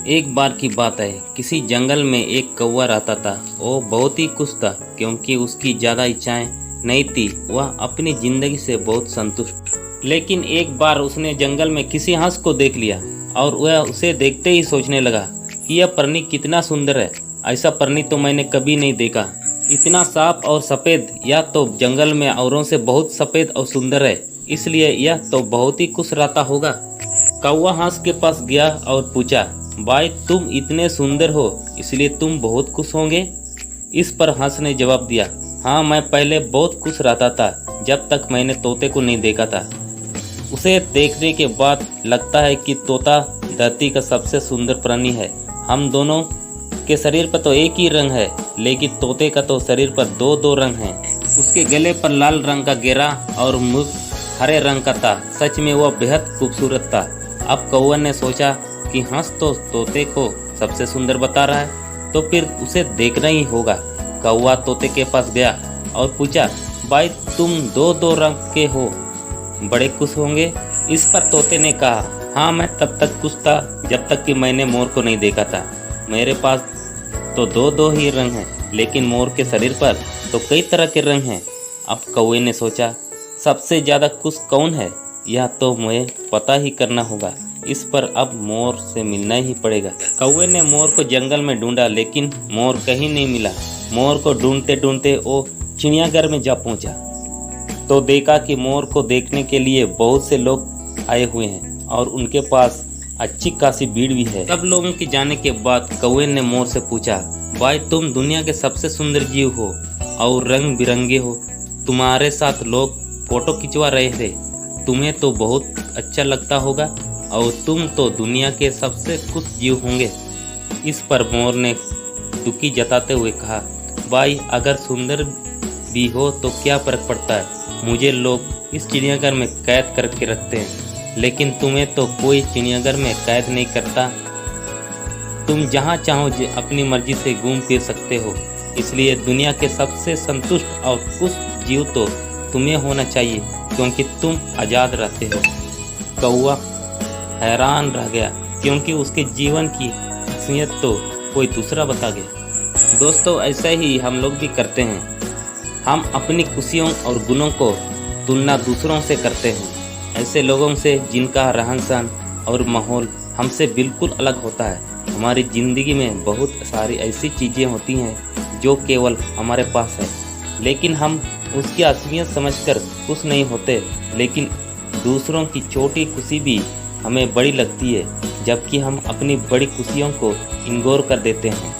एक बार की बात है, किसी जंगल में एक कौवा रहता था। वो बहुत ही खुश था क्योंकि उसकी ज़्यादा इच्छाएं नहीं थी। वह अपनी ज़िंदगी से बहुत संतुष्ट। लेकिन एक बार उसने जंगल में किसी हंस को देख लिया और वह उसे देखते ही सोचने लगा कि यह प्राणी कितना सुंदर है। ऐसा प्राणी तो मैंने कभी नहीं देखा। इतना साफ और सफ़ेद, यह तो जंगल में औरों से बहुत सफ़ेद और सुंदर है, इसलिए यह तो बहुत ही खुश रहता होगा। कौवा हंस के पास गया और पूछा, भाई तुम इतने सुंदर हो इसलिए तुम बहुत खुश होंगे। इस पर हंस ने जवाब दिया, हाँ मैं पहले बहुत खुश रहता था जब तक मैंने तोते को नहीं देखा था। उसे देखने के बाद लगता है कि तोता धरती का सबसे सुंदर प्राणी है। हम दोनों के शरीर पर तो एक ही रंग है, लेकिन तोते का तो शरीर पर दो दो रंग हैं। उसके गले पर लाल रंग का घेरा और मुख हरे रंग का था। सच में वह बेहद खूबसूरत था। अब कौवा ने सोचा कि हंस तो तोते को सबसे सुंदर बता रहा है, तो फिर उसे देखना ही होगा। कौवा तोते के पास गया और पूछा, भाई तुम दो दो रंग के हो, बड़े खुश होंगे। इस पर तोते ने कहा, हाँ मैं तब तक खुश था जब तक कि मैंने मोर को नहीं देखा था। मेरे पास तो दो दो ही रंग हैं, लेकिन मोर के शरीर पर तो कई तरह के रंग हैं। अब कौवे ने सोचा, सबसे ज़्यादा खुश कौन है, यह तो मुझे पता ही करना होगा। इस पर अब मोर से मिलना ही पड़ेगा। कौवे ने मोर को जंगल में ढूंढा, लेकिन मोर कहीं नहीं मिला। मोर को ढूंढते ढूंढते वो चिड़ियाघर में जा पहुंचा तो देखा कि मोर को देखने के लिए बहुत से लोग आए हुए हैं और उनके पास अच्छी खासी भीड़ भी है। सब लोगों के जाने के बाद कौवे ने मोर से पूछा, भाई तुम दुनिया के सबसे सुंदर जीव हो और रंग बिरंगे हो। तुम्हारे साथ लोग फोटो खिंचवा रहे थे, तुम्हें तो बहुत अच्छा लगता होगा और तुम तो दुनिया के सबसे खुश जीव होंगे। इस पर मोर ने दुखी जताते हुए कहा, भाई अगर सुंदर भी हो तो क्या फर्क पड़ता है, मुझे लोग इस चिड़ियाघर में कैद करके रखते हैं, लेकिन तुम्हें तो कोई चिड़ियाघर में कैद नहीं करता। तुम जहाँ चाहो अपनी मर्जी से घूम फिर सकते हो, इसलिए दुनिया के सबसे संतुष्ट और खुश जीव तो तुम्हें होना चाहिए क्योंकि तुम आज़ाद रहते हो। कौवा हैरान रह गया क्योंकि उसके जीवन की असलियत तो कोई दूसरा बता गया। दोस्तों ऐसा ही हम लोग भी करते हैं। हम अपनी खुशियों और गुणों को तुलना दूसरों से करते हैं, ऐसे लोगों से जिनका रहन सहन और माहौल हमसे बिल्कुल अलग होता है। हमारी ज़िंदगी में बहुत सारी ऐसी चीज़ें होती हैं जो केवल हमारे पास है, लेकिन हम उसकी असलियत समझकर खुश नहीं होते। लेकिन दूसरों की छोटी खुशी भी हमें बड़ी लगती है, जबकि हम अपनी बड़ी खुशियों को इग्नोर कर देते हैं।